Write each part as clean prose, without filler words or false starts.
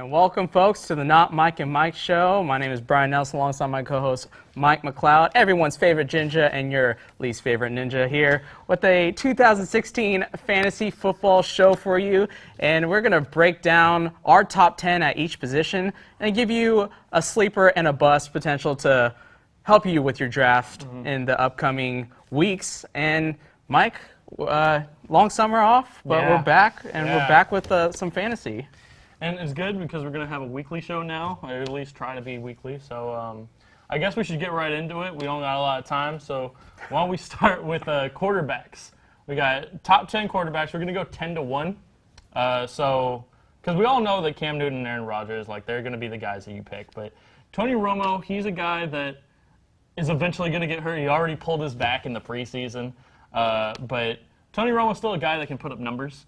And welcome, folks, to the Not Mike and Mike show. My name is Brian Nelson, alongside my co-host Mike McLeod, everyone's favorite Jinja and your least favorite ninja, here with a 2016 fantasy football show for you. And we're going to break down our top 10 at each position and give you a sleeper and a bust potential to help you with your draft in the upcoming weeks. And Mike, long summer off, but we're back, and we're back with some fantasy. And it's good because we're going to have a weekly show now, or at least try to be weekly. So I guess we should get right into it. We don't got a lot of time, so why don't we start with quarterbacks? We got top 10 quarterbacks. We're going to go 10-1. Because we all know that Cam Newton and Aaron Rodgers, they're going to be the guys that you pick. But Tony Romo, he's a guy that is eventually going to get hurt. He already pulled his back in the preseason. But Tony Romo's still a guy that can put up numbers.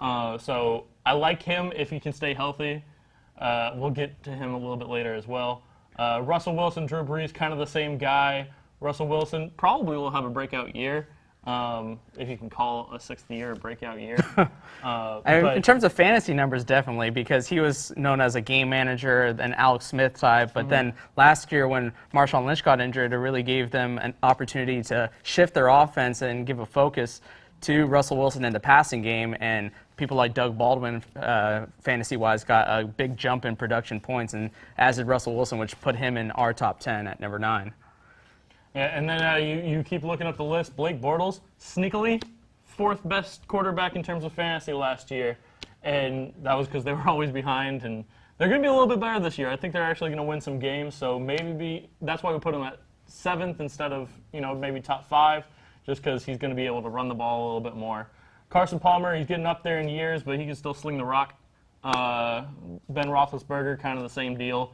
So I like him if he can stay healthy. We'll get to him a little bit later as well. Russell Wilson, Drew Brees, kind of the same guy. Russell Wilson probably will have a breakout year, if you can call a sixth year a breakout year. In terms of fantasy numbers, definitely, because he was known as a game manager and Alex Smith type. But then last year when Marshawn Lynch got injured, it really gave them an opportunity to shift their offense and give a focus to Russell Wilson in the passing game. And people like Doug Baldwin, fantasy-wise, got a big jump in production points, and as did Russell Wilson, which put him in our top 10 at number 9. Yeah, and then you keep looking up the list. Blake Bortles, sneakily, 4th best quarterback in terms of fantasy last year. And that was because they were always behind. And they're going to be a little bit better this year. I think they're actually going to win some games. So maybe that's why we put him at 7th instead of, maybe top 5, just because he's going to be able to run the ball a little bit more. Carson Palmer, he's getting up there in years, but he can still sling the rock. Ben Roethlisberger, kind of the same deal.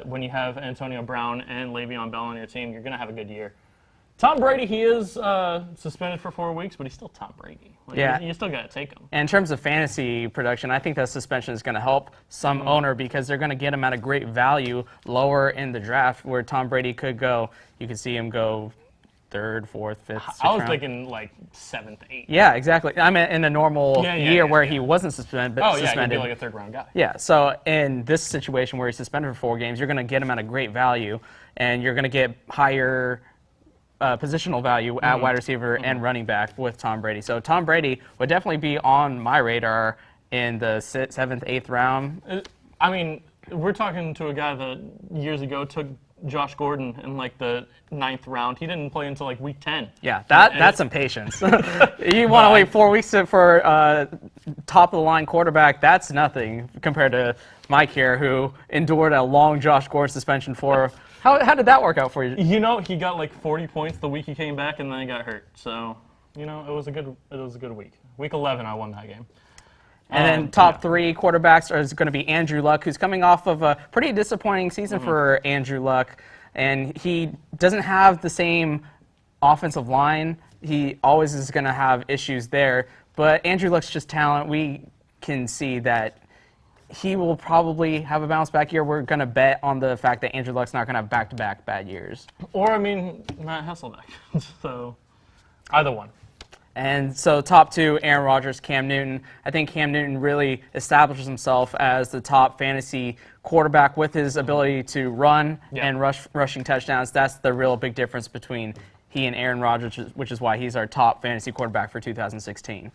When you have Antonio Brown and Le'Veon Bell on your team, you're going to have a good year. Tom Brady, he is suspended for 4 weeks, but he's still Tom Brady. You still got to take him. And in terms of fantasy production, I think that suspension is going to help some owner because they're going to get him at a great value lower in the draft, where Tom Brady could go. You could see him go 3rd, 4th, 5th, 6th I was round. thinking 7th, 8th. Yeah, exactly. I mean, in a normal year where he wasn't suspended, but suspended. He'd be like a 3rd-round guy. Yeah, so in this situation where he's suspended for 4 games, you're going to get him at a great value, and you're going to get higher positional value at wide receiver and running back with Tom Brady. So Tom Brady would definitely be on my radar in the 7th, 8th round. I mean, we're talking to a guy that years ago took Josh Gordon in the 9th round. He didn't play until week 10. Yeah, that's some patience. You want to wait 4 weeks for top of the line quarterback? That's nothing compared to Mike here, who endured a long Josh Gordon suspension for. How did that work out for you? He got 40 points the week he came back, and then he got hurt. So it was a good week. Week 11, I won that game. And then top 3 quarterbacks is going to be Andrew Luck, who's coming off of a pretty disappointing season for Andrew Luck. And he doesn't have the same offensive line. He always is going to have issues there. But Andrew Luck's just talent. We can see that he will probably have a bounce-back year. We're going to bet on the fact that Andrew Luck's not going to have back-to-back bad years. Or, Matt Hasselbeck. So, either one. And so top 2, Aaron Rodgers, Cam Newton. I think Cam Newton really establishes himself as the top fantasy quarterback with his ability to run and rushing touchdowns. That's the real big difference between he and Aaron Rodgers, which is why he's our top fantasy quarterback for 2016.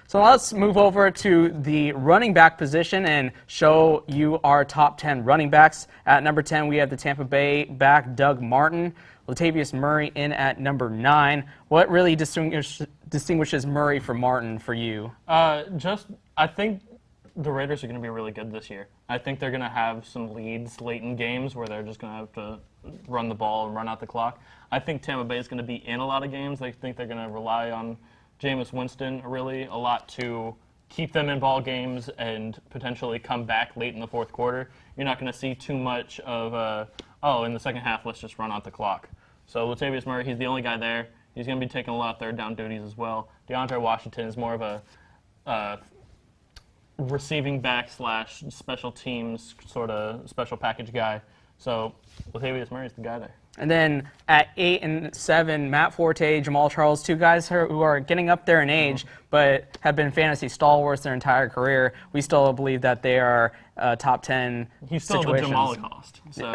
So let's move over to the running back position and show you our top 10 running backs. At number 10, we have the Tampa Bay back, Doug Martin. Latavius Murray in at number 9. What really distinguishes Murray from Martin for you? I think the Raiders are going to be really good this year. I think they're going to have some leads late in games where they're just going to have to run the ball and run out the clock. I think Tampa Bay is going to be in a lot of games. I think they're going to rely on Jameis Winston really a lot to keep them in ball games and potentially come back late in the 4th quarter. You're not going to see too much of, in the second half, let's just run out the clock. So Latavius Murray, he's the only guy there. He's going to be taking a lot of 3rd down duties as well. DeAndre Washington is more of a receiving back / special teams sort of special package guy. So Latavius Murray's the guy there. And then at 8 and 7, Matt Forte, Jamal Charles, two guys who are getting up there in age, but have been fantasy stalwarts their entire career. We still believe that they are top 10 He's still situations. the Jamalicost. So,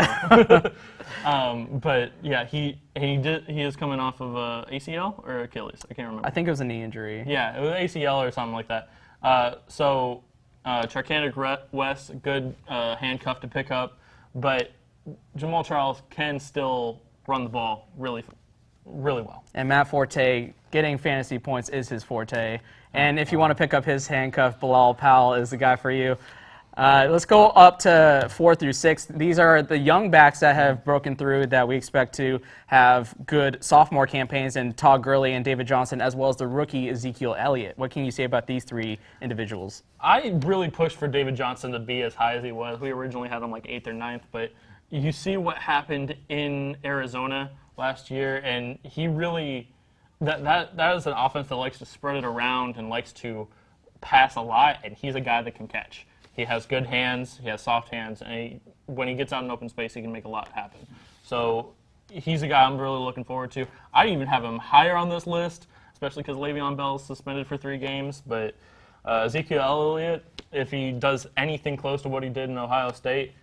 but yeah, he is coming off of ACL or Achilles. I can't remember. I think it was a knee injury. Yeah, it was ACL or something like that. Charcandrick West, good handcuff to pick up, but Jamal Charles can still run the ball really well. And Matt Forte, getting fantasy points is his forte. And if you want to pick up his handcuff, Bilal Powell is the guy for you. Let's go up to 4 through 6. These are the young backs that have broken through that we expect to have good sophomore campaigns, and Todd Gurley and David Johnson, as well as the rookie Ezekiel Elliott. What can you say about these three individuals? I really pushed for David Johnson to be as high as he was. We originally had him like 8th or 9th, but you see what happened in Arizona last year, and he really that is an offense that likes to spread it around and likes to pass a lot, and he's a guy that can catch. He has good hands, he has soft hands, and when he gets out in open space, he can make a lot happen. So he's a guy I'm really looking forward to. I even have him higher on this list, especially because Le'Veon Bell is suspended for 3 games, but Ezekiel Elliott, if he does anything close to what he did in Ohio State,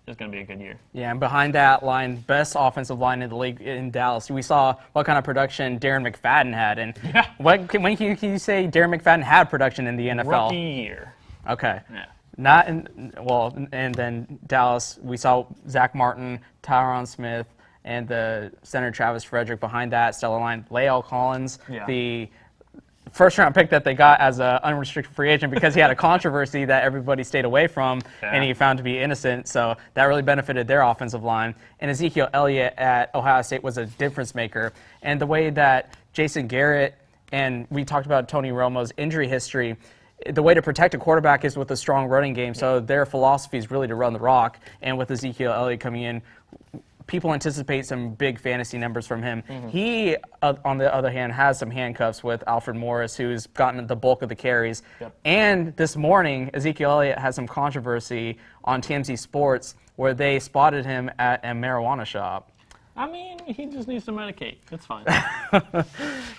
is going to be a good year. Yeah, and behind that line, best offensive line in the league in Dallas. We saw what kind of production Darren McFadden had. And when can you say Darren McFadden had production in the NFL? Rookie year. Okay. Yeah. Not in, well, and then Dallas, we saw Zach Martin, Tyron Smith, and the center Travis Frederick. Behind that stellar line, Lael Collins, the first-round pick that they got as an unrestricted free agent because he had a controversy that everybody stayed away from, and he found to be innocent. So that really benefited their offensive line. And Ezekiel Elliott at Ohio State was a difference maker. And the way that Jason Garrett, and we talked about Tony Romo's injury history, the way to protect a quarterback is with a strong running game. So their philosophy is really to run the rock. And with Ezekiel Elliott coming in, people anticipate some big fantasy numbers from him. He, on the other hand, has some handcuffs with Alfred Morris, who's gotten the bulk of the carries. And this morning, Ezekiel Elliott had some controversy on TMZ Sports where they spotted him at a marijuana shop. I mean, he just needs to medicate. It's fine.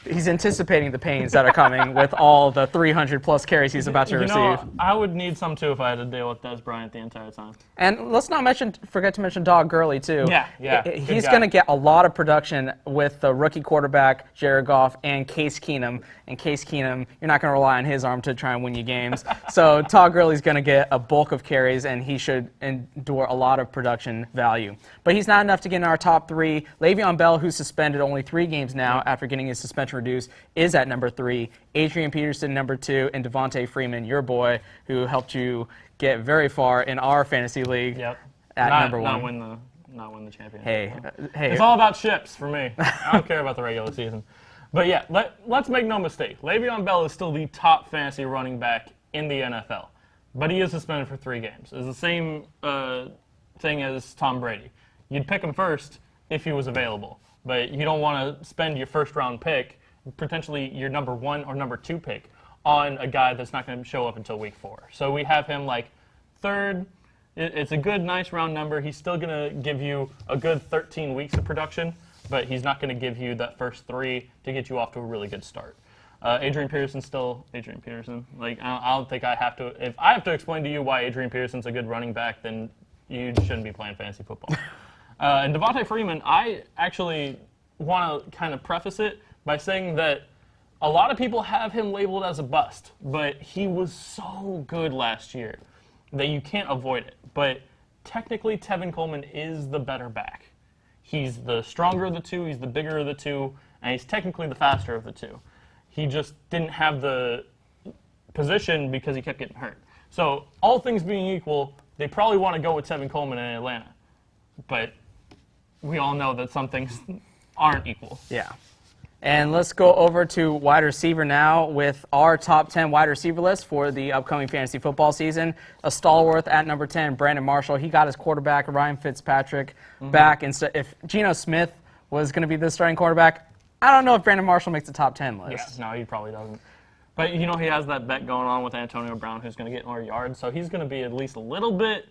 He's anticipating the pains that are coming with all the 300-plus carries he's about to receive. I would need some, too, if I had to deal with Des Bryant the entire time. And let's not forget to mention Todd Gurley, too. Yeah. He's going to get a lot of production with the rookie quarterback, Jared Goff, and Case Keenum. And Case Keenum, you're not going to rely on his arm to try and win you games. So Todd Gurley's going to get a bulk of carries, and he should endure a lot of production value. But he's not enough to get in our top 3. Le'Veon Bell, who's suspended only 3 games now after getting his suspension reduced, is at number 3. Adrian Peterson, number 2, and Devontae Freeman, your boy, who helped you get very far in our fantasy league at number 1. Not win the championship. Hey. It's all about ships for me. I don't care about the regular season. But yeah, let's make no mistake. Le'Veon Bell is still the top fantasy running back in the NFL. But he is suspended for 3 games. It's the same thing as Tom Brady. You'd pick him first if he was available. But you don't want to spend your first-round pick, potentially your number 1 or number 2 pick, on a guy that's not going to show up until week 4. So we have him like 3rd. It's a good, nice round number. He's still going to give you a good 13 weeks of production, but he's not going to give you that first 3 to get you off to a really good start. Adrian Peterson's still Adrian Peterson. Like, I don't think I have to. If I have to explain to you why Adrian Peterson's a good running back, then you shouldn't be playing fantasy football. And Devontae Freeman, I actually want to kind of preface it by saying that a lot of people have him labeled as a bust, but he was so good last year that you can't avoid it. But technically, Tevin Coleman is the better back. He's the stronger of the 2, he's the bigger of the 2, and he's technically the faster of the 2. He just didn't have the position because he kept getting hurt. So all things being equal, they probably want to go with Tevin Coleman in Atlanta. But we all know that some things aren't equal. Yeah. And let's go over to wide receiver now with our top 10 wide receiver list for the upcoming fantasy football season. A stalwart at number 10, Brandon Marshall. He got his quarterback, Ryan Fitzpatrick, back. And so if Geno Smith was going to be the starting quarterback, I don't know if Brandon Marshall makes the top 10 list. Yeah, no, he probably doesn't. But, he has that bet going on with Antonio Brown who's going to get more yards, so he's going to be at least a little bit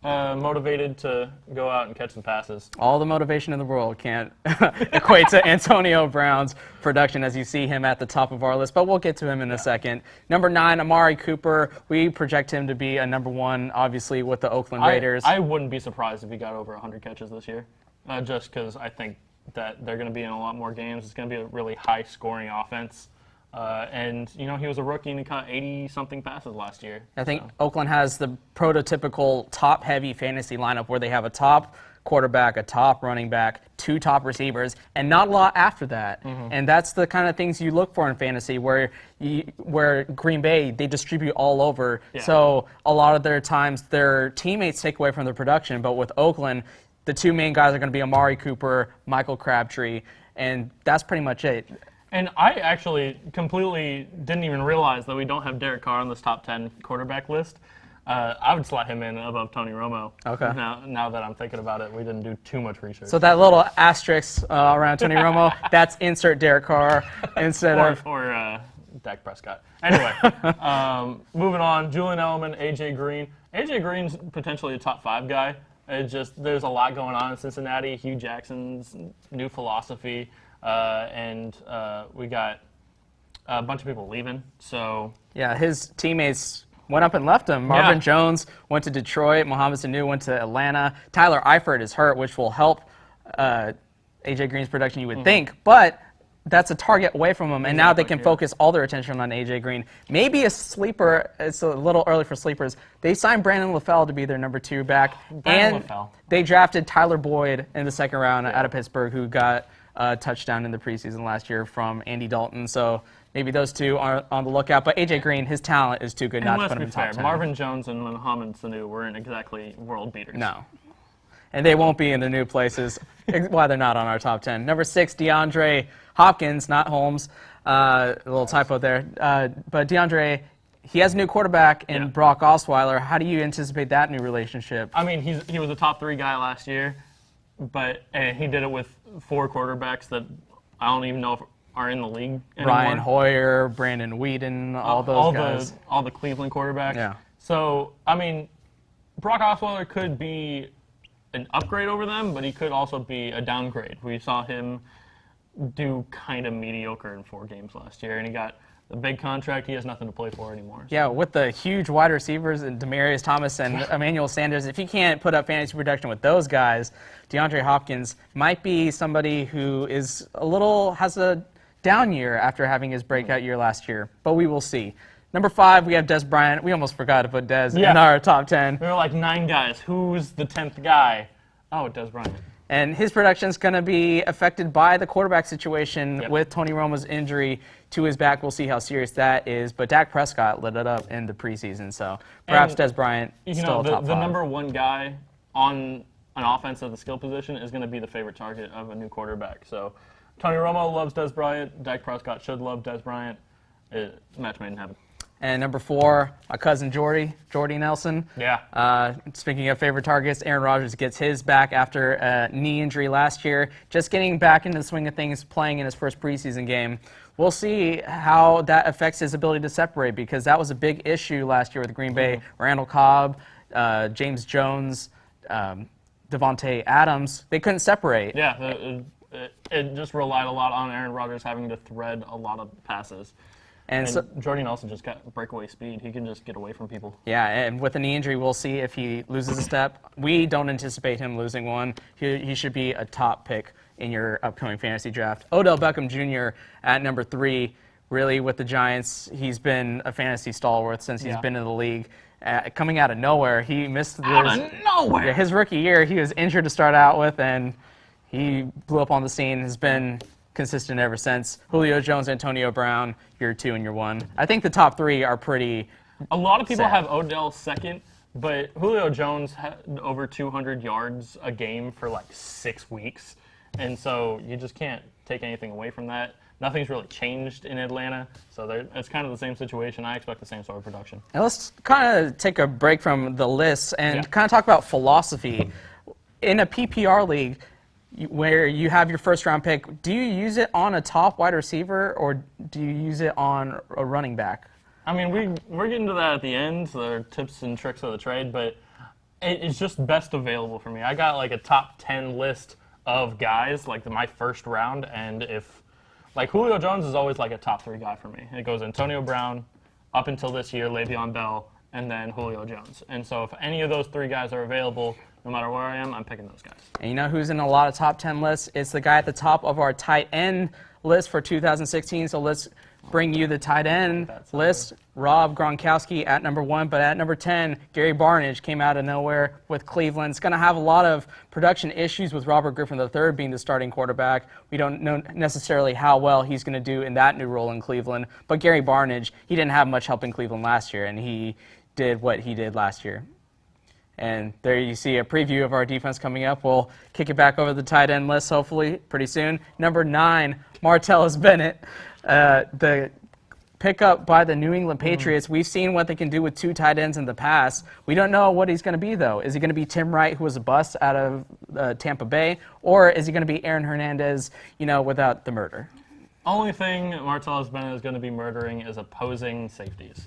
motivated to go out and catch some passes. All the motivation in the world can't equate to Antonio Brown's production as you see him at the top of our list, but we'll get to him in a second. Number 9, Amari Cooper. We project him to be a number 1, obviously, with the Oakland Raiders. I wouldn't be surprised if he got over 100 catches this year, just because I think that they're going to be in a lot more games. It's going to be a really high-scoring offense. And, you know, he was a rookie and he caught 80-something passes last year. I think Oakland has the prototypical top-heavy fantasy lineup where they have a top quarterback, a top running back, 2 top receivers, and not a lot after that. And that's the kind of things you look for in fantasy where Green Bay, they distribute all over. Yeah. So a lot of their times their teammates take away from their production. But with Oakland, the 2 main guys are going to be Amari Cooper, Michael Crabtree, and that's pretty much it. And I actually completely didn't even realize that we don't have Derek Carr on this top 10 quarterback list. I would slot him in above Tony Romo. Okay. Now that I'm thinking about it, we didn't do too much research. So that little asterisk around Tony Romo, that's insert Derek Carr instead of... Or Dak Prescott. Anyway, moving on, Julian Edelman, A.J. Green. A.J. Green's potentially a top 5 guy. It's just there's a lot going on in Cincinnati. Hugh Jackson's new philosophy. And we got a bunch of people leaving. So yeah, his teammates went up and left him. Marvin Jones went to Detroit. Mohamed Sanu went to Atlanta. Tyler Eifert is hurt, which will help A.J. Green's production, you would think. But that's a target away from him, and now they can focus all their attention on A.J. Green. Maybe a sleeper. It's a little early for sleepers. They signed Brandon LaFell to be their number 2 back. Brandon LaFell. They drafted Tyler Boyd in the 2nd round out of Pittsburgh, who got a touchdown in the preseason last year from Andy Dalton. So maybe those 2 are on the lookout. But A.J. Green, his talent is too good not to put him in top 10. Marvin Jones and Mohamed Sanu weren't exactly world beaters. No. And they won't be in the new places. Why they're not on our top 10. Number 6, DeAndre Hopkins, not Holmes. A little typo there. But DeAndre, he has a new quarterback in Brock Osweiler. How do you anticipate that new relationship? I mean, he was a top 3 guy last year, and he did it with 4 quarterbacks that I don't even know if are in the league anymore. Brian Hoyer, Brandon Whedon, all those guys. All the Cleveland quarterbacks. Yeah. So, I mean, Brock Osweiler could be an upgrade over them, but he could also be a downgrade. We saw him do kind of mediocre in 4 games last year, and he got a big contract. He has nothing to play for anymore. So. Yeah, with the huge wide receivers and Demaryius Thomas and Emmanuel Sanders, if you can't put up fantasy production with those guys, DeAndre Hopkins might be somebody who is has a down year after having his breakout year last year, but we will see. Number 5, we have Des Bryant. We almost forgot to put Des in our top 10. There were like 9 guys. Who's the 10th guy? Oh, Des Bryant. And his production is going to be affected by the quarterback situation with Tony Romo's injury to his back. We'll see how serious that is. But Dak Prescott lit it up in the preseason, so perhaps Des Bryant still top 5. The number 1 guy on an offense at the skill position is going to be the favorite target of a new quarterback. So Tony Romo loves Des Bryant. Dak Prescott should love Des Bryant. Match made in heaven. And number 4, my cousin Jordy Nelson. Yeah. Speaking of favorite targets, Aaron Rodgers gets his back after a knee injury last year. Just getting back into the swing of things, playing in his first preseason game. We'll see how that affects his ability to separate, because that was a big issue last year with Green Bay. Randall Cobb, James Jones, Devontae Adams, they couldn't separate. Yeah, it just relied a lot on Aaron Rodgers having to thread a lot of passes. And so, Jordy Nelson just got breakaway speed. He can just get away from people. Yeah, and with a knee injury, we'll see if he loses a step. We don't anticipate him losing one. He should be a top pick in your upcoming fantasy draft. Odell Beckham Jr. at number 3, really with the Giants. He's been a fantasy stalwart since he's been in the league. Coming out of nowhere, he missed his rookie year. He was injured to start out with, and he blew up on the scene. Has been consistent ever since. Julio Jones, Antonio Brown, year 2 and year 1. I think the top 3 are pretty A lot of people set. have Odell second, but Julio Jones had over 200 yards a game for like 6 weeks. And so you just can't take anything away from that. Nothing's really changed in Atlanta, so it's kind of the same situation. I expect the same sort of production. And let's kind of take a break from the lists and kind of talk about philosophy. In a PPR league, where you have your first-round pick, do you use it on a top wide receiver, or do you use it on a running back? I mean, we're getting to that at the end, the tips and tricks of the trade, but It's just best available for me. I got like a top 10 list of guys, like my first round, and if, like Julio Jones is always like a top 3 guy for me. It goes Antonio Brown, up until this year, Le'Veon Bell, and then Julio Jones. And so if any of those 3 guys are available, no matter where I am, I'm picking those guys. And you know who's in a lot of top 10 lists? It's the guy at the top of our tight end list for 2016. So let's bring you the tight end list. Rob Gronkowski at number 1, but at number 10, Gary Barnidge came out of nowhere with Cleveland. It's going to have a lot of production issues with Robert Griffin III being the starting quarterback. We don't know necessarily how well he's going to do in that new role in Cleveland. But Gary Barnidge, he didn't have much help in Cleveland last year, and he did what he did last year. And there you see a preview of our defense coming up. We'll kick it back over the tight end list, hopefully, pretty soon. Number 9, Martellus Bennett, the pickup by the New England Patriots. We've seen what they can do with 2 tight ends in the past. We don't know what he's going to be, though. Is he going to be Tim Wright, who was a bust out of Tampa Bay, or is he going to be Aaron Hernandez, without the murder? Only thing Martellus Bennett is going to be murdering is opposing safeties.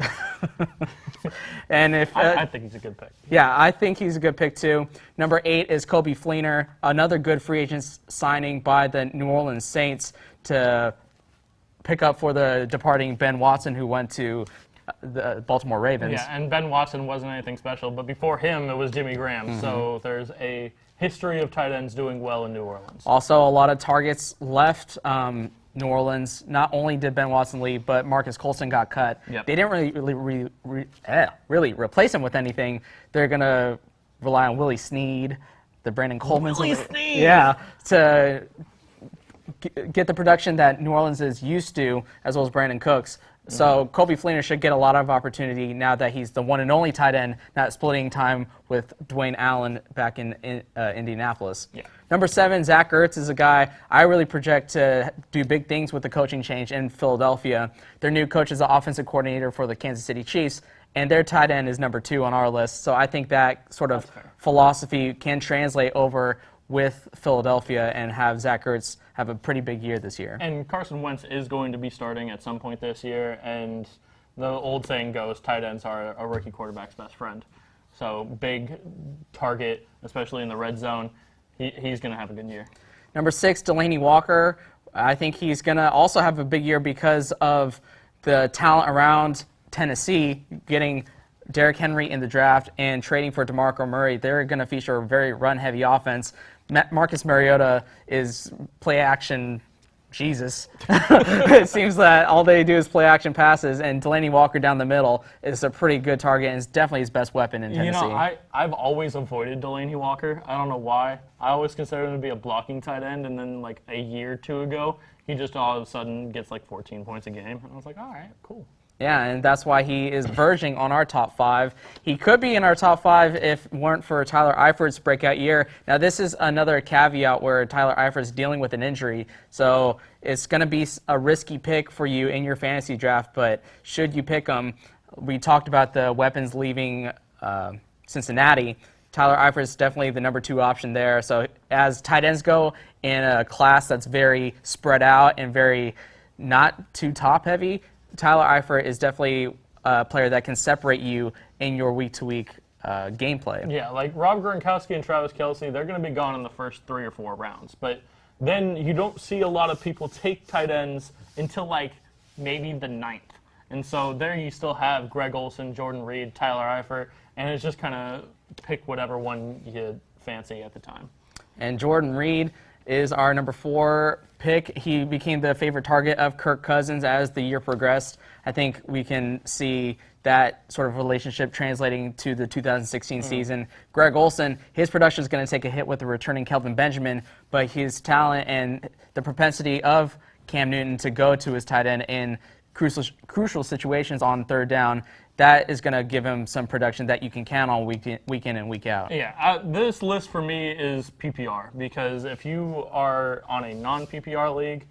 And if I think he's a good pick. Yeah, I think he's a good pick too. Number 8 is Kobe Fleener, another good free agent signing by the New Orleans Saints to pick up for the departing Ben Watson, who went to the Baltimore Ravens. Yeah, and Ben Watson wasn't anything special, but before him it was Jimmy Graham. So there's a history of tight ends doing well in New Orleans. Also, a lot of targets left. New Orleans, not only did Ben Watson leave, but Marcus Colston got cut. Yep. They didn't really replace him with anything. They're going to rely on Willie Snead, the Brandon Coleman's. Willie Snead! Yeah, to get the production that New Orleans is used to, as well as Brandon Cooks. So Kobe Fleener should get a lot of opportunity now that he's the one and only tight end, not splitting time with Dwayne Allen back in Indianapolis. Yeah. Number 7, Zach Ertz is a guy I really project to do big things with the coaching change in Philadelphia. Their new coach is the offensive coordinator for the Kansas City Chiefs, and their tight end is number 2 on our list. So I think that sort of philosophy can translate over with Philadelphia and have Zach Ertz have a pretty big year this year. And Carson Wentz is going to be starting at some point this year, and the old saying goes, tight ends are a rookie quarterback's best friend. So big target, especially in the red zone, he's going to have a good year. Number 6, Delaney Walker. I think he's going to also have a big year because of the talent around Tennessee, getting Derrick Henry in the draft and trading for DeMarco Murray. They're going to feature a very run-heavy offense. Marcus Mariota is play-action Jesus. It seems that all they do is play-action passes, and Delaney Walker down the middle is a pretty good target, and it's definitely his best weapon in Tennessee. I've always avoided Delaney Walker. I don't know why. I always considered him to be a blocking tight end, and then like a year or 2 ago, he just all of a sudden gets like 14 points a game. And I was like, all right, cool. Yeah, and that's why he is verging on our top 5. He could be in our top 5 if it weren't for Tyler Eifert's breakout year. Now, this is another caveat where Tyler Eifert's dealing with an injury, so it's going to be a risky pick for you in your fantasy draft, but should you pick him, we talked about the weapons leaving Cincinnati. Tyler Eifert's definitely the number 2 option there. So as tight ends go in a class that's very spread out and very not too top-heavy, Tyler Eifert is definitely a player that can separate you in your week-to-week gameplay. Yeah, like Rob Gronkowski and Travis Kelce, they're going to be gone in the first 3 or 4 rounds. But then you don't see a lot of people take tight ends until like maybe the 9th. And so there you still have Greg Olsen, Jordan Reed, Tyler Eifert, and it's just kind of pick whatever one you fancy at the time. And Jordan Reed is our number 4 pick. He became the favorite target of Kirk Cousins as the year progressed. I think we can see that sort of relationship translating to the 2016 season. Greg Olsen, his production is going to take a hit with the returning Kelvin Benjamin, but his talent and the propensity of Cam Newton to go to his tight end in crucial situations on 3rd down, that is going to give him some production that you can count on week in and week out. Yeah, this list for me is PPR, because if you are on a non-PPR league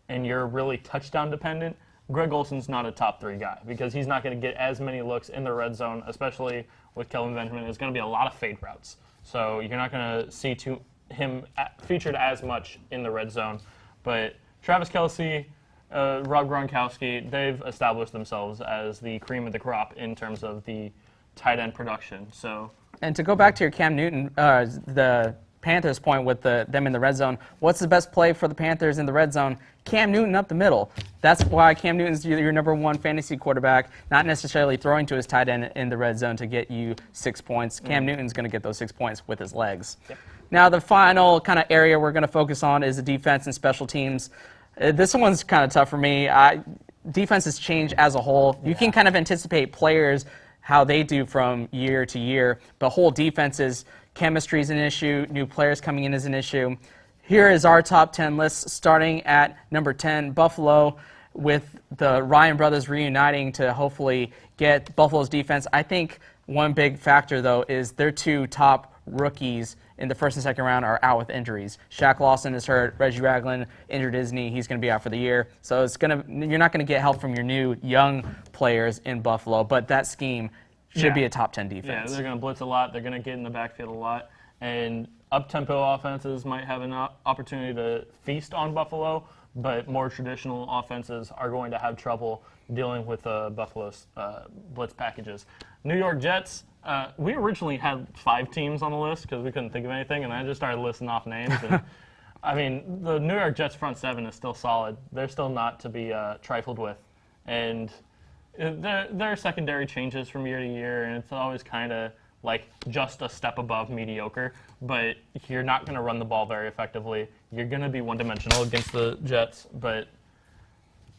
and you're really touchdown dependent, Greg Olsen's not a top 3 guy because he's not going to get as many looks in the red zone, especially with Kelvin Benjamin. There's going to be a lot of fade routes. So you're not going to see him featured as much in the red zone. But Travis Kelce, Rob Gronkowski, they've established themselves as the cream of the crop in terms of the tight end production. So And to go back to your Cam Newton, the Panthers point with them in the red zone, what's the best play for the Panthers in the red zone? Cam Newton up the middle. That's why Cam Newton's your number one fantasy quarterback, not necessarily throwing to his tight end in the red zone to get you 6 points. Cam Newton's going to get those 6 points with his legs. Yep. Now, the final kind of area we're going to focus on is the defense and special teams. This one's kind of tough for me. Defense has changed as a whole. You can kind of anticipate players, how they do from year to year, but whole defenses, chemistry is an issue, new players coming in is an issue. Here is our top 10 list, starting at number 10, Buffalo, with the Ryan brothers reuniting to hopefully get Buffalo's defense. I think one big factor, though, is their two top rookies in the first and second round are out with injuries. Shaq Lawson is hurt. Reggie Ragland injured his knee. He's going to be out for the year. So you're not going to get help from your new young players in Buffalo, but that scheme should be a top 10 defense. Yeah, they're going to blitz a lot. They're going to get in the backfield a lot. And up-tempo offenses might have an opportunity to feast on Buffalo, but more traditional offenses are going to have trouble dealing with Buffalo's blitz packages. New York Jets, we originally had 5 teams on the list because we couldn't think of anything, and I just started listing off names. And I mean, the New York Jets front seven is still solid. They're still not to be trifled with. And there are secondary changes from year to year, and it's always kind of like just a step above mediocre, but you're not going to run the ball very effectively. You're going to be one-dimensional against the Jets, but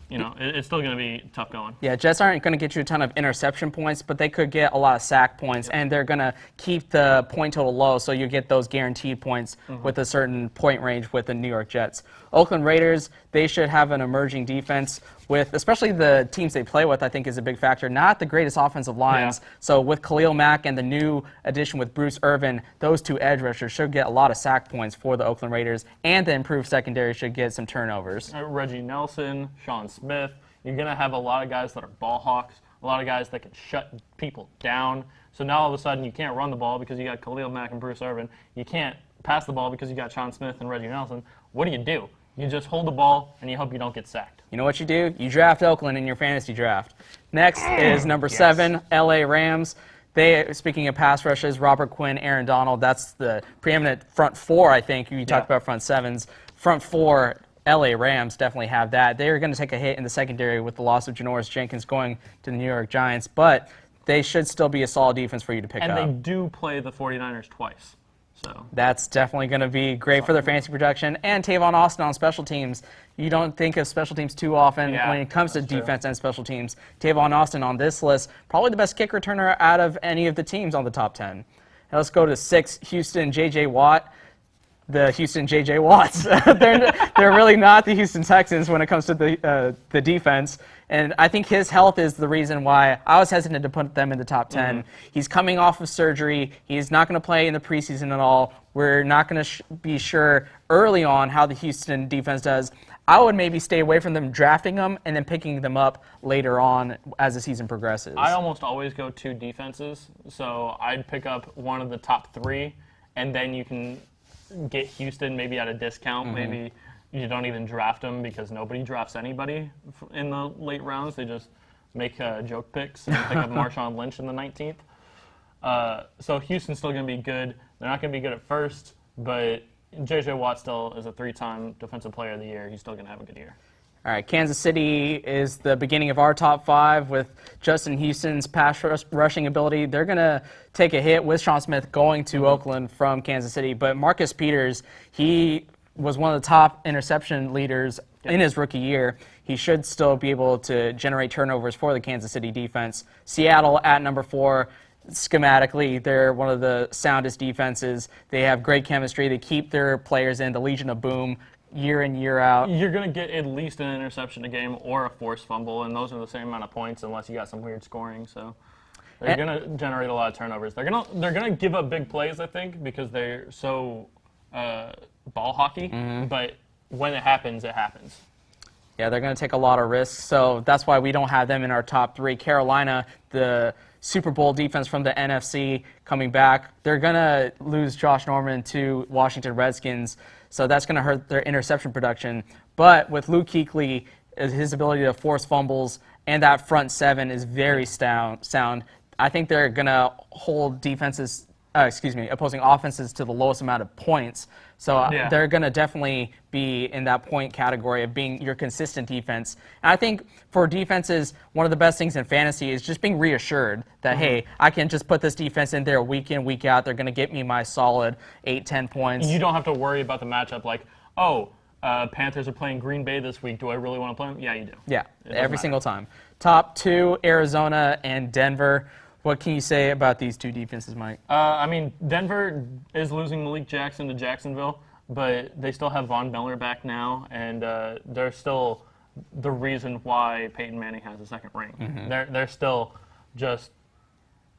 you know, it's still going to be tough going. Yeah, Jets aren't going to get you a ton of interception points, but they could get a lot of sack points, and they're going to keep the point total low, so you get those guaranteed points with a certain point range with the New York Jets. Oakland Raiders, they should have an emerging defense with, especially the teams they play with, I think is a big factor. Not the greatest offensive lines. Yeah. So with Khalil Mack and the new addition with Bruce Irvin, those two edge rushers should get a lot of sack points for the Oakland Raiders, and the improved secondary should get some turnovers. Reggie Nelson, Sean Smith, you're going to have a lot of guys that are ball hawks, a lot of guys that can shut people down. So now all of a sudden you can't run the ball because you got Khalil Mack and Bruce Irvin. You can't pass the ball because you got Sean Smith and Reggie Nelson. What do? You just hold the ball and you hope you don't get sacked. You know what you do? You draft Oakland in your fantasy draft. Next is number 7, LA Rams. Speaking of pass rushes, Robert Quinn, Aaron Donald, that's the preeminent front 4, I think. You talked about front 7s. Front 4, LA Rams definitely have that. They're going to take a hit in the secondary with the loss of Janoris Jenkins going to the New York Giants, but they should still be a solid defense for you to pick up. And they do play the 49ers twice. So that's definitely going to be great for their fantasy production. And Tavon Austin on special teams. You don't think of special teams too often when it comes to defense and special teams. Tavon Austin on this list, probably the best kick returner out of any of the teams on the top 10. Now let's go to 6, Houston, J.J. Watt. The Houston J.J. Watts. They're really not the Houston Texans when it comes to the defense. And I think his health is the reason why I was hesitant to put them in the top 10. He's coming off of surgery. He's not going to play in the preseason at all. We're not going to be sure early on how the Houston defense does. I would maybe stay away from them drafting them and then picking them up later on as the season progresses. I almost always go 2 defenses. So I'd pick up one of the top 3, and then you can get Houston maybe at a discount. Maybe you don't even draft them because nobody drafts anybody in the late rounds. They just make joke picks and pick up Marshawn Lynch in the 19th. So Houston's still going to be good. They're not going to be good at first, but J.J. Watt still is a 3-time Defensive Player of the Year. He's still going to have a good year. All right, Kansas City is the beginning of our top 5 with Justin Houston's pass rushing ability. They're going to take a hit with Sean Smith going to Oakland from Kansas City. But Marcus Peters, he was one of the top interception leaders in his rookie year. He should still be able to generate turnovers for the Kansas City defense. Seattle at number 4. Schematically, they're one of the soundest defenses. They have great chemistry. They keep their players in, the Legion of Boom, year in, year out. You're going to get at least an interception a game or a forced fumble, and those are the same amount of points unless you got some weird scoring. So they're going to generate a lot of turnovers. They're going to give up big plays, I think, because they're so ball hockey. But when it happens, it happens. Yeah, they're going to take a lot of risks, so that's why we don't have them in our top 3. Carolina, the Super Bowl defense from the NFC, coming back. They're going to lose Josh Norman to Washington Redskins, so that's going to hurt their interception production. But with Luke Kuechly, his ability to force fumbles and that front 7 is very sound. I think they're going to hold defenses opposing offenses to the lowest amount of points. So they're going to definitely be in that point category of being your consistent defense. And I think for defenses, one of the best things in fantasy is just being reassured that, hey, I can just put this defense in there week in, week out. They're going to get me my solid 8, 10 points. You don't have to worry about the matchup like, oh, Panthers are playing Green Bay this week. Do I really want to play them? Yeah, you do. Yeah, every single time. Top 2, Arizona and Denver. What can you say about these two defenses, Mike? I mean, Denver is losing Malik Jackson to Jacksonville, but they still have Von Miller back now, and they're still the reason why Peyton Manning has a second ring. They're still just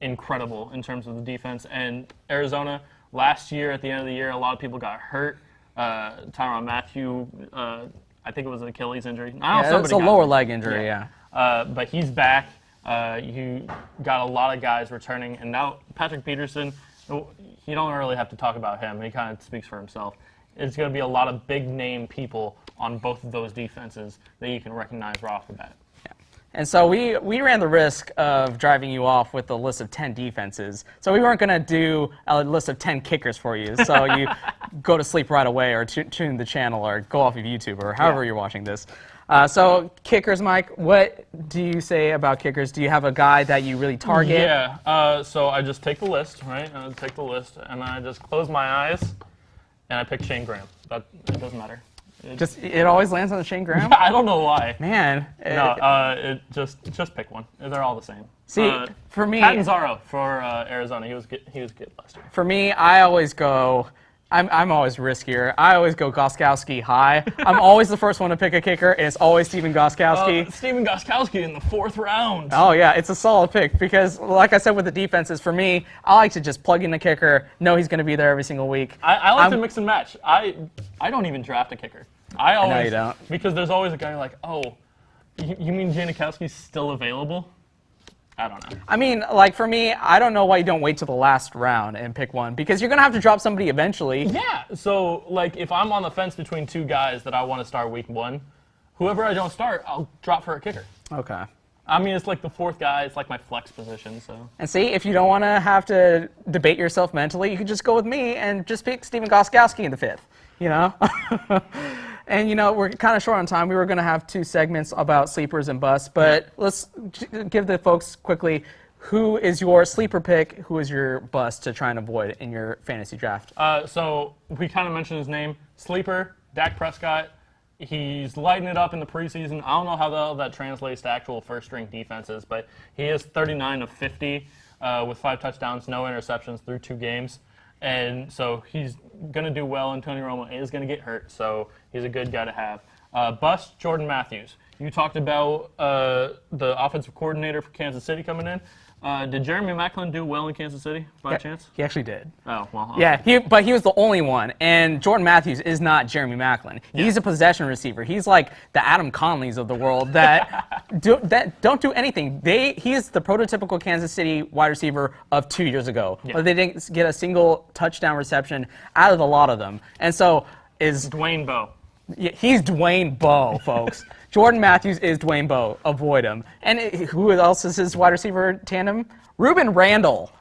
incredible in terms of the defense. And Arizona, last year at the end of the year, a lot of people got hurt. Tyrann Mathieu, I think it was an Achilles injury. It's a lower leg injury, but he's back. You got a lot of guys returning, and now Patrick Peterson, you don't really have to talk about him. He kind of speaks for himself. It's going to be a lot of big-name people on both of those defenses that you can recognize right off the bat. Yeah. And so we ran the risk of driving you off with a list of 10 defenses. So we weren't going to do a list of 10 kickers for you. So you go to sleep right away or tune the channel or go off of YouTube or however you're watching this. So kickers, Mike, what do you say about kickers? Do you have a guy that you really target? Yeah, so I just take the list, right? I take the list, and I just close my eyes, and I pick Shane Graham. It doesn't matter. It always lands on the Shane Graham? I don't know why. Man. Just pick one. They're all the same. See, for me... Catanzaro for Arizona. He was good last year. For me, I always go... I'm always riskier. I always go Gostkowski high. I'm always the first one to pick a kicker, and it's always Stephen Gostkowski. Stephen Gostkowski in the 4th round. Oh, yeah, it's a solid pick because, like I said with the defenses, for me, I like to just plug in the kicker, know he's going to be there every single week. I like to mix and match. I don't even draft a kicker. I always, know you don't. Because there's always a guy like, oh, you mean Janikowski's still available? I don't know. I mean, like, for me, I don't know why you don't wait till the last round and pick one, because you're going to have to drop somebody eventually. Yeah, so, like, if I'm on the fence between 2 guys that I want to start week 1, whoever I don't start, I'll drop for a kicker. Okay. I mean, it's like the 4th guy. It's like my flex position, so. And see, if you don't want to have to debate yourself mentally, you can just go with me and just pick Stephen Gostkowski in the 5th, you know? And, you know, we're kind of short on time. We were going to have 2 segments about sleepers and busts, but let's give the folks quickly, who is your sleeper pick, who is your bust to try and avoid in your fantasy draft? So we kind of mentioned his name. Sleeper, Dak Prescott. He's lighting it up in the preseason. I don't know how that translates to actual first-string defenses, but he is 39 of 50 with 5 touchdowns, no interceptions through 2 games. And so he's going to do well, and Tony Romo is going to get hurt, so he's a good guy to have. Bust, Jordan Matthews. You talked about the offensive coordinator for Kansas City coming in. Did Jeremy Maclin do well in Kansas City by chance? He actually did. Oh, well. Okay. Yeah, but he was the only one. And Jordan Matthews is not Jeremy Maclin. He's a possession receiver. He's like the Adam Conleys of the world that don't do anything. He is the prototypical Kansas City wide receiver of 2 years ago. Yeah. But they didn't get a single touchdown reception out of a lot of them. And so is Dwayne Bowe. Yeah, he's Dwayne Bowe, folks. Jordan Matthews is Dwayne Bowe. Avoid him. And who else is his wide receiver tandem? Ruben Randall.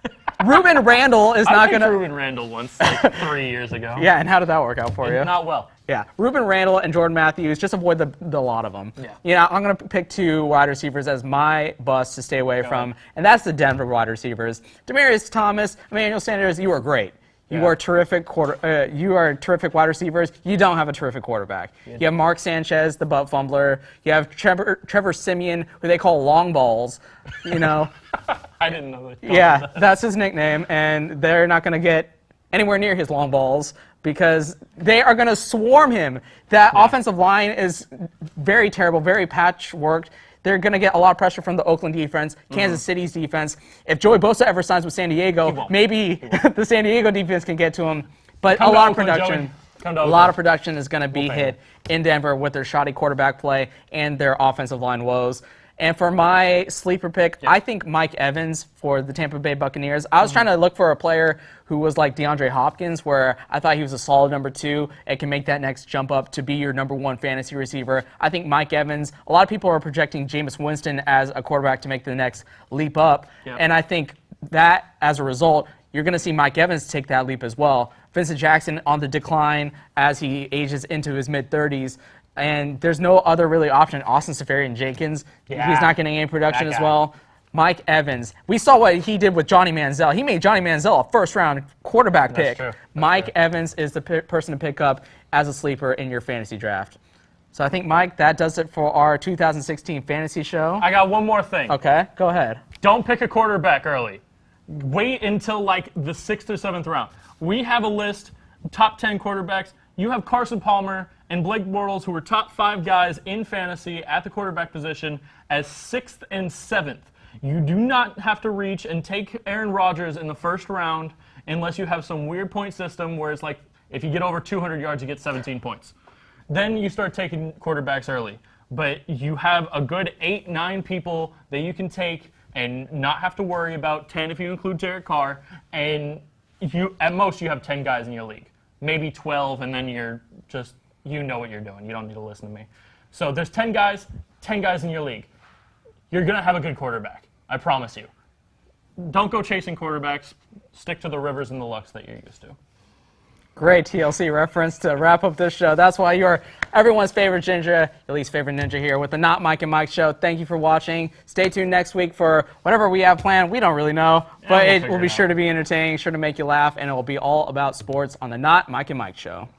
Ruben Randall is not going to... I picked Ruben Randall once, like 3 years ago. Yeah, and how did that work out for you? Not well. Yeah, Ruben Randall and Jordan Matthews, just avoid the lot of them. Yeah. You know, I'm going to pick 2 wide receivers as my bust to stay away from, and that's the Denver wide receivers. Demaryius Thomas, Emmanuel Sanders, you are great. You are terrific you are terrific wide receivers. You don't have a terrific quarterback. You have Mark Sanchez, the butt fumbler. You have Trevor Siemian, who they call long balls. You know. I didn't know that. Yeah, that's his nickname, and they're not going to get anywhere near his long balls because they are going to swarm him. That offensive line is very terrible, very patchworked. They're going to get a lot of pressure from the Oakland defense, Kansas City's defense. If Joey Bosa ever signs with San Diego, maybe the San Diego defense can get to him. But a lot of production is going to be hit in Denver with their shoddy quarterback play and their offensive line woes. And for my sleeper pick, I think Mike Evans for the Tampa Bay Buccaneers. I was trying to look for a player who was like DeAndre Hopkins, where I thought he was a solid number 2 and can make that next jump up to be your number 1 fantasy receiver. I think Mike Evans, a lot of people are projecting Jameis Winston as a quarterback to make the next leap up. And I think that, as a result, you're going to see Mike Evans take that leap as well. Vincent Jackson on the decline as he ages into his mid-30s. And there's no other really option. Austin Seferian-Jenkins, he's not getting any production as well. Mike Evans, we saw what he did with Johnny Manziel. He made Johnny Manziel a first-round quarterback pick. Mike Evans is the person to pick up as a sleeper in your fantasy draft. So I think, Mike, that does it for our 2016 fantasy show. I got one more thing. Okay, go ahead. Don't pick a quarterback early. Wait until like the 6th or 7th round. We have a list, top 10 quarterbacks. You have Carson Palmer and Blake Bortles, who were top 5 guys in fantasy at the quarterback position, as 6th and 7th. You do not have to reach and take Aaron Rodgers in the first round unless you have some weird point system where it's like if you get over 200 yards, you get 17 points. Then you start taking quarterbacks early. But you have a good 8, 9 people that you can take and not have to worry about, 10 if you include Derek Carr, and at most you have 10 guys in your league. Maybe 12, and then you know what you're doing. You don't need to listen to me. So there's 10 guys in your league. You're going to have a good quarterback. I promise you. Don't go chasing quarterbacks. Stick to the Rivers and the Lucks that you're used to. Great TLC reference to wrap up this show. That's why you're everyone's favorite Ginger, your least favorite Ninja here with the Not Mike and Mike show. Thank you for watching. Stay tuned next week for whatever we have planned. We don't really know, but it will be sure to be entertaining, sure to make you laugh, and it will be all about sports on the Not Mike and Mike show.